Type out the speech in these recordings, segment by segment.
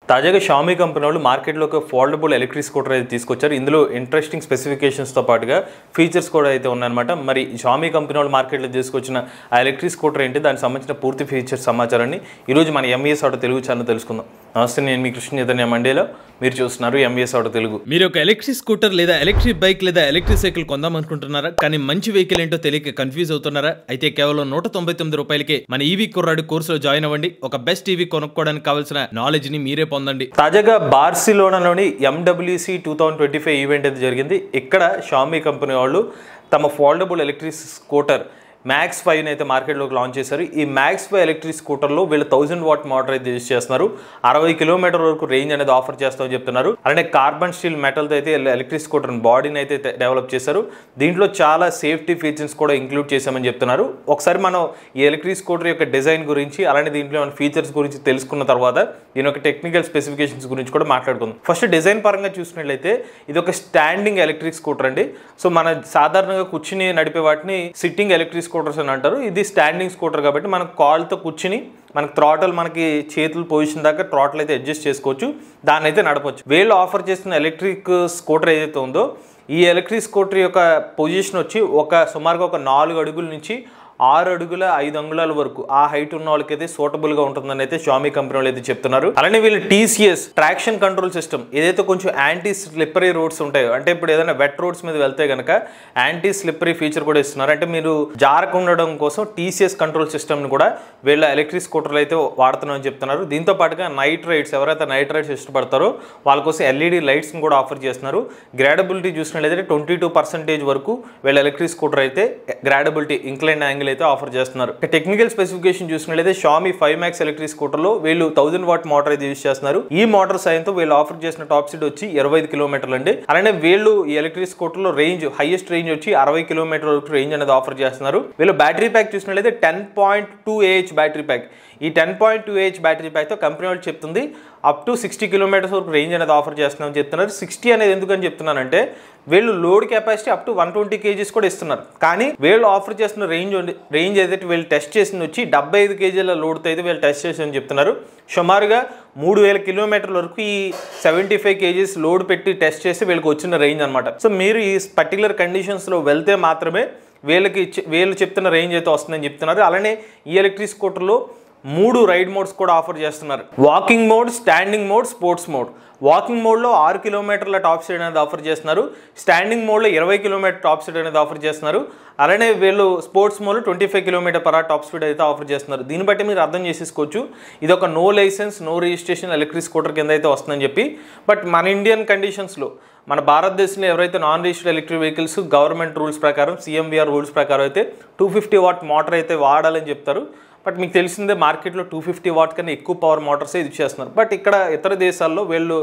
తాజాగా Xiaomi company వాళ్ళు మార్కెట్లో ఒక ఫోల్డబుల్ ఎలక్ట్రిక్ స్కూటర్ అయితే తీసుకొచ్చారు. ఇందులో ఇంట్రెస్టింగ్ స్పెసిఫికేషన్స్తో పాటుగా ఫీచర్స్ కూడా అయితే ఉన్నాయన్నమాట. మరి షామీ కంపెనీ వాళ్ళు మార్కెట్లో తీసుకొచ్చిన ఆ ఎలక్ట్రిక్ స్కూటర్ ఏంటి, దానికి సంబంధించిన పూర్తి ఫీచర్స్ సమాచారాన్ని ఈరోజు మన ఎంవీఎస్ ఆటో తెలుగు ఛానల్ తెలుసుకుందాం. నమస్తే, నేను మీ కృష్ణ చైతన్య మండేలో, మీరు చూస్తున్నారు ఎంవీఎస్ ఆటో తెలుగు. మీరు ఒక ఎలక్ట్రిక్ స్కూటర్ లేదా ఎలక్ట్రిక్ బైక్ లేదా ఎలక్ట్రిక్ సైకిల్ కొందాం అనుకుంటున్నారా? కానీ మంచి వెహికల్ ఏంటో తెలియక కన్ఫ్యూజ్ అవుతున్నారా? అయితే కేవలం 199 రూపాయలకే మన ఈవీ కుర్రాడు కోర్సులో జాయిన్ అవ్వండి. ఒక బెస్ట్ ఈవీ కొనుక్కోవడానికి కావాల్సిన నాలెడ్జ్ ని మీరే పొందండి. తాజాగా బార్సిలోనాలోని MWC 2025 ఈవెంట్ అయితే జరిగింది. ఇక్కడ షామీ కంపెనీ వాళ్ళు తమ ఫోల్డబుల్ ఎలక్ట్రిక్ స్కూటర్ Max 5 అయితే మార్కెట్లోకి లాంచ్ చేశారు. ఈ Max 5 ఎలక్ట్రిక్ స్కూటర్లో వీళ్ళు 1000 వాట్ మోటార్ అయితే యూజ్ చేస్తున్నారు. 60 కిలోమీటర్ వరకు రేంజ్ అనేది ఆఫర్ చేస్తామని చెప్తున్నారు. అలానే కార్బన్ స్టీల్ మెటల్తో అయితే ఎలక్ట్రిక్ స్కూటర్ బాడీని అయితే డెవలప్ చేశారు. దీంట్లో చాలా సేఫ్టీ ఫీచర్స్ కూడా ఇంక్లూడ్ చేశామని చెప్తున్నారు. ఒకసారి మనం ఈ ఎలక్ట్రిక్ స్కూటర్ యొక్క డిజైన్ గురించి అలానే దీంట్లో ఉన్న ఫీచర్స్ గురించి తెలుసుకున్న తర్వాత దీని యొక్క టెక్నికల్ స్పెసిఫికేషన్స్ గురించి కూడా మాట్లాడుకుందాం. ఫస్ట్ డిజైన్ పరంగా చూసినట్లయితే ఇది ఒక స్టాండింగ్ ఎలక్ట్రిక్ స్కూటర్ అండి. సో మన సాధారణంగా కూర్చుని నడిపే వాటిని సిట్టింగ్ ఎలక్ట్రిక్ స్కూటర్స్ అని అంటారు. ఇది స్టాండింగ్ స్కూటర్ కాబట్టి మనం కాల్తో కూర్చుని మనకి థ్రాటల్ మనకి చేతులు పొజిషన్ దాకా థ్రాటల్ అయితే అడ్జస్ట్ చేసుకోవచ్చు, దాన్ని అయితే నడపచ్చు. వీళ్ళు ఆఫర్ చేస్తున్న ఎలక్ట్రిక్ స్కూటర్ ఏదైతే ఉందో ఈ ఎలక్ట్రిక్ స్కూటర్ యొక్క పొజిషన్ వచ్చి సుమారుగా ఒక 4 అడుగుల నుంచి 6 అడుగుల 5 అంగుళాల వరకు ఆ హైట్ ఉన్న వాళ్ళకైతే సూటబుల్ గా ఉంటుందని అయితే షామీ కంపెనీ వాళ్ళు అయితే చెప్తున్నారు. అలానే వీళ్ళు TCS ట్రాక్షన్ కంట్రోల్ సిస్టమ్ ఏదైతే కొంచెం యాంటీ స్లిప్పరీ రోడ్స్ ఉంటాయో, అంటే ఇప్పుడు ఏదైనా వెట్ రోడ్స్ మీద వెళ్తే కనుక యాంటీ స్లిప్పరీ ఫీచర్ కూడా ఇస్తున్నారు. అంటే మీరు జారక ఉండడం కోసం TCS కంట్రోల్ సిస్టమ్ ని కూడా వీళ్ళ ఎలక్ట్రిక్ స్కూటర్లు అయితే వాడుతున్నారని చెప్తున్నారు. దీంతో పాటుగా నైట్ రైడ్స్, ఎవరైతే నైట్ రైడ్స్ ఇష్టపడతారో వాళ్ళ కోసం LED లైట్స్ ని కూడా ఆఫర్ చేస్తున్నారు. గ్రాడబిలిటీ చూసినట్లయితే 22% వరకు వీళ్ళ ఎలక్ట్రిక్ స్కూటర్ అయితే గ్రాడబిలిటీ ఇంక్లైన్ యాంగిల్ అయితే ఆఫర్ చేస్తున్నారు. టెక్నికల్ స్పెసిఫికేషన్ చూసినట్లయితే షామీ 5 Max ఎలక్ట్రిక్ స్కూటర్ లో వీళ్ళు 1000 వాట్ మోటార్ అయితే యూజ్ చేస్తున్నారు. ఈ మోటార్ సాయంతో వీళ్ళు ఆఫర్ చేసిన టాప్ స్పీడ్ వచ్చి 25 కిలోమీటర్లు అండి. అలానే వీళ్ళు ఈ ఎలక్ట్రిక్ స్కూటర్ లో రేంజ్ హైయెస్ట్ రేంజ్ వచ్చి 60 కిలోమీటర్ వరకు రేంజ్ అనేది ఆఫర్ చేస్తున్నారు. వీళ్ళు బ్యాటరీ ప్యాక్ చూసినట్లయితే 10.2 Ah బ్యాటరీ ప్యాక్. ఈ 10.2 Ah బ్యాటరీ ప్యాక్ తో కంపెనీ వాళ్ళు చెప్తుంది అప్ టు 60 కిలోమీటర్స్ వరకు రేంజ్ అనేది ఆఫర్ చేస్తున్నామని చెప్తున్నారు. 60 అనేది ఎందుకని చెప్తున్నానంటే వీళ్ళు load capacity up to 120 kgs కూడా ఇస్తున్నారు. కానీ వీళ్ళు ఆఫర్ చేస్తున్న రేంజ్ ఏదైతే వీళ్ళు టెస్ట్ చేసింది వచ్చి 75 kgల లోడ్తో అయితే వీళ్ళు టెస్ట్ చేసి అని చెప్తున్నారు. సుమారుగా 3000 కిలోమీటర్ల వరకు ఈ 75 kgs లోడ్ పెట్టి టెస్ట్ చేసి వీళ్ళకి వచ్చిన రేంజ్ అనమాట. సో మీరు ఈ పర్టికులర్ కండిషన్స్లో వెళ్తే మాత్రమే వీళ్ళు చెప్తున్న రేంజ్ అయితే వస్తుందని చెప్తున్నారు. అలానే ఈ ఎలక్ట్రిక్ స్కూటర్లో 3 రైడ్ మోడ్స్ కూడా ఆఫర్ చేస్తున్నారు. Walking mode, standing mode, sports mode. Walking మోడ్లో 6 కిలోమీటర్ల టాప్ స్పీడ్ అనేది ఆఫర్ చేస్తున్నారు. స్టాండింగ్ మోడ్లో 20 కిలోమీటర్ టాప్ స్పీడ్ అనేది ఆఫర్ చేస్తున్నారు. అలానే వీళ్ళు స్పోర్ట్స్ మోడ్లో 25 km/h టాప్ స్పీడ్ అయితే ఆఫర్ చేస్తున్నారు. దీన్ని బట్టి మీరు అర్థం చేసేసుకోవచ్చు ఇది ఒక no license no registration electric scooter కింద అయితే వస్తుందని చెప్పి. బట్ మన ఇండియన్ కండిషన్స్లో మన భారతదేశంలో ఎవరైతే non registered electric vehicles government rules ప్రకారం CMVR రూల్స్ ప్రకారం అయితే 250 వాట్ మోటార్ అయితే వాడాలని చెప్తారు. బట్ మీకు తెలిసిందే మార్కెట్లో 250 వాట్ కన్నా ఎక్కువ పవర్ మోటార్స్ యూజ్ చేస్తున్నారు. బట్ ఇక్కడ ఇతర దేశాల్లో వీళ్ళు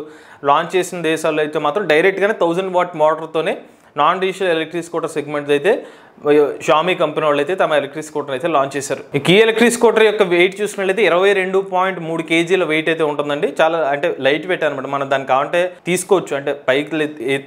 లాంచ్ చేసిన దేశాల్లో అయితే మాత్రం డైరెక్ట్గానే 1000 వాట్ మోటార్తోనే non registered electric scooter segment అయితే షామీ కంపెనీ వాళ్ళు అయితే తమ ఎలక్ట్రిక్ స్కూటర్ అయితే లాంచ్ చేశారు. ఈ ఎలక్ట్రిక్ స్కూటర్ యొక్క వెయిట్ చూసినట్లయితే 22.3 kgల వెయిట్ అయితే ఉంటుందండి. చాలా అంటే లైట్ వెయిట్ అనమాట. మనం దాన్ని కావాలంటే తీసుకోవచ్చు, అంటే పైకి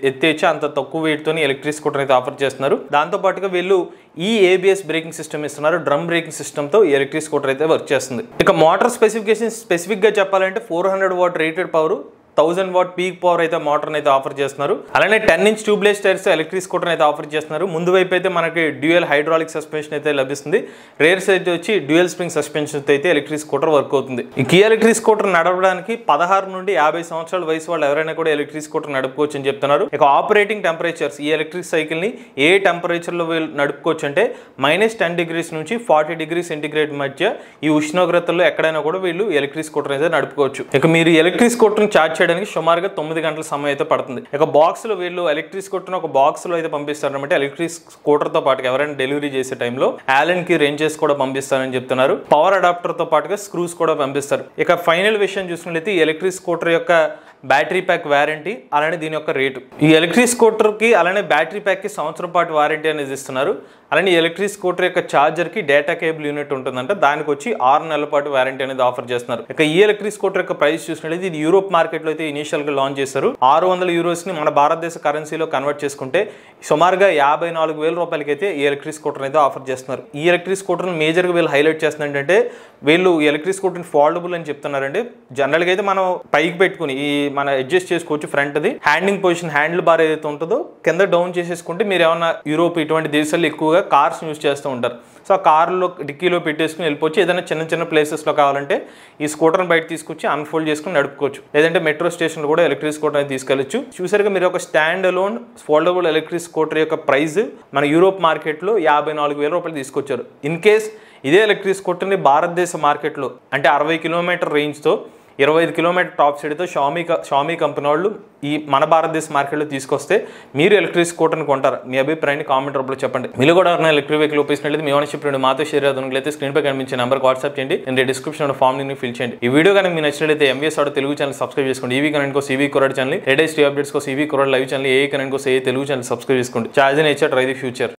ఎత్తేచ్చు. అంత తక్కువ వెయిట్తో ఎలక్ట్రిక్ స్కూటర్ అయితే ఆఫర్ చేస్తున్నారు. దాంతో పాటుగా వీళ్ళు ఈ ABS బ్రేకింగ్ సిస్టమ్ ఇస్తున్నారు. డ్రమ్ బ్రేకింగ్ సిస్టమ్తో ఈ ఎలక్ట్రిక్ స్కూటర్ అయితే వర్క్ చేస్తుంది. ఇక మోటార్ స్పెసిఫికేషన్ స్పెసిఫిక్గా చెప్పాలంటే 400 what rated power, 1000 what peak power అయితే మోటార్ని అయితే ఆఫర్ చేస్తున్నారు. అలానే 10-inch tubeless tyres electric scooter అయితే ఆఫర్ చేస్తున్నారు. ముందు వైపు అయితే మనకి డ్యూయల్ హైడ్రాలిక్ సస్పెన్షన్ అయితే లభిస్తుంది. రేర్ సైడ్ వచ్చి డ్యూయల్ స్ప్రింగ్ సస్పెన్షన్ అయితే ఎలక్ట్రిక్ స్కూటర్ వర్క్ అవుతుంది. ఈ ఎలక్ట్రిక్ స్కూటర్ నడపడానికి 16 నుండి 50 సంవత్సరాల వయసు వాళ్ళు ఎవరైనా కూడా ఎలక్ట్రిక్ స్కూటర్ నడుపుకోవచ్చు అని చెప్తున్నారు. ఇక ఆపరేటింగ్ టెంపరేచర్స్ ఈ ఎలక్ట్రిక్ సైకిల్ ని ఏ టెంపరేచర్ లో నడుపుకోవచ్చు అంటే -10 degrees నుంచి 40 degrees సెంటిగ్రేడ్ మధ్య ఈ ఉష్ణోగ్రతల్లో ఎక్కడైనా కూడా వీళ్ళు ఎలక్ట్రిక్ స్కూటర్ అయితే నడుపుకోవచ్చు. ఇక మీరు ఎలక్ట్రిక్ స్కూటర్ ని ఛార్జ్ చేయడానికి సుమారుగా 9 గంటల సమయం అయితే పడుతుంది. ఇక బాక్స్ లో వీళ్ళు ఎలక్ట్రిక్ స్కూటర్ ఒక బాక్స్ లో అయితే పంపిస్తారు అనమాట. ఎలక్ట్రిక్ స్కూటర్ తో పాటుగా ఎవరైనా డెలివరీ చేసే టైంలో ఆలన్ కి రెంచెస్ కూడా పంపిస్తారని చెప్తున్నారు. పవర్ అడాప్టర్ తో పాటుగా స్క్రూస్ కూడా పంపిస్తారు. ఇక ఫైనల్ విషయం చూసినట్లయితే ఎలక్ట్రిక్ స్కూటర్ యొక్క బ్యాటరీ ప్యాక్ వారంటీ, అలానే దీని యొక్క రేటు. ఈ ఎలక్ట్రిక్ స్కూటర్కి అలానే బ్యాటరీ ప్యాక్కి సంవత్సరం పాటు వారంటీ అనేది ఇస్తున్నారు. అలానే ఎలక్ట్రిక్ స్కూటర్ యొక్క ఛార్జర్కి డేటా కేబుల్ యూనిట్ ఉంటుందంట, దానికి వచ్చి 6 నెలల పాటు వారంటీ అనేది ఆఫర్ చేస్తున్నారు. ఇక ఈ ఎలక్ట్రిక్ స్కూటర్ యొక్క ప్రైస్ చూసినట్లయితే ఇది యూరోప్ మార్కెట్లో అయితే ఇనిషియల్గా లాంచ్ చేశారు. 600 యూరోస్ని మన భారతదేశ కరెన్సీలో కన్వర్ట్ చేసుకుంటే సుమారుగా 54,000 రూపాయలకి అయితే ఈ ఎలక్ట్రిక్ స్కూటర్ అయితే ఆఫర్ చేస్తున్నారు. ఈ ఎలక్ట్రిక్ స్కూటర్ని మేజర్గా వీళ్ళు హైలైట్ చేస్తున్నారు ఏంటంటే వీళ్ళు ఎలక్ట్రిక్ స్కూటర్ని ఫోల్డబుల్ అని చెప్తున్నారండి. జనరల్గా అయితే మనం పైకి పెట్టుకుని ఈ మన అడ్జస్ట్ చేసుకోవచ్చు. ఫ్రంట్ది హ్యాండింగ్ పొజిషన్, హ్యాండిల్ బార్ ఏదైతే ఉంటుందో కింద డౌన్ చేసేసుకుంటే మీరు ఏమన్నా యూరోప్ ఇటువంటి దేశాల్లో ఎక్కువగా కార్స్ యూజ్ చేస్తూ ఉంటారు. సో ఆ కార్లో డిక్కీలో పెట్టేసుకుని వెళ్ళిపోవచ్చు. ఏదైనా చిన్న చిన్న ప్లేసెస్లో కావాలంటే ఈ స్కూటర్ని బయట తీసుకొచ్చి అన్ఫోల్డ్ చేసుకుని నడుపుకోవచ్చు. లేదంటే మెట్రో స్టేషన్లో కూడా ఎలక్ట్రిక్ స్కూటర్ అనేది తీసుకెళ్ళచ్చు. చూసారుగా మీరు ఒక stand alone foldable electric scooter యొక్క ప్రైస్ మన యూరోప్ మార్కెట్లో 54,000 రూపాయలు తీసుకొచ్చారు. ఇన్ కేస్ ఇదే ఎలక్ట్రిక్ స్కూటర్ని భారతదేశ మార్కెట్లో అంటే 60 కిలోమీటర్ రేంజ్తో 25 కిలోమీటర్ టాప్ స్పీడ్తో షామీ కంపెనీ వాళ్ళు ఈ మన భారతదేశ మార్కెట్లో తీసుకొస్తే మీరు ఎలక్ట్రిక్ స్కూటర్ని కొంటారు. మీ అభిప్రాయాన్ని కామెంట్ రూపంలో చెప్పండి. మీరు కూడా ఎవరైనా ఎలక్ట్రిక్ వెహికల్ ఉపయోగించినట్లయితే మీ ఓనర్షిప్ మాతో షేర్ అవుతున్నట్లయితే స్క్రీన్ పై కనిపించే నెంబర్కి వాట్సాప్ చేయండి. నేను డిస్క్రిప్షన్ ఫామ్ ని ఫిల్ చేయండి. ఈ వీడియో కనుక మీకు నచ్చినట్లయితే MVS auto Telugu channel subscribe చేసుకోండి. ఈవీ కరెంట్ కోసం ఈవీ కుర్రాడు ఛానల్, లేటెస్ట్ అప్డేట్స్ కోసం ఈవీ కుర్రాడు లైవ్ ఛానల్, ఏ కరెంట్ కోసం ఏ తెలుగు ఛానల్ సబ్స్క్రైబ్ చేసుకోండి. Charge nature try the future.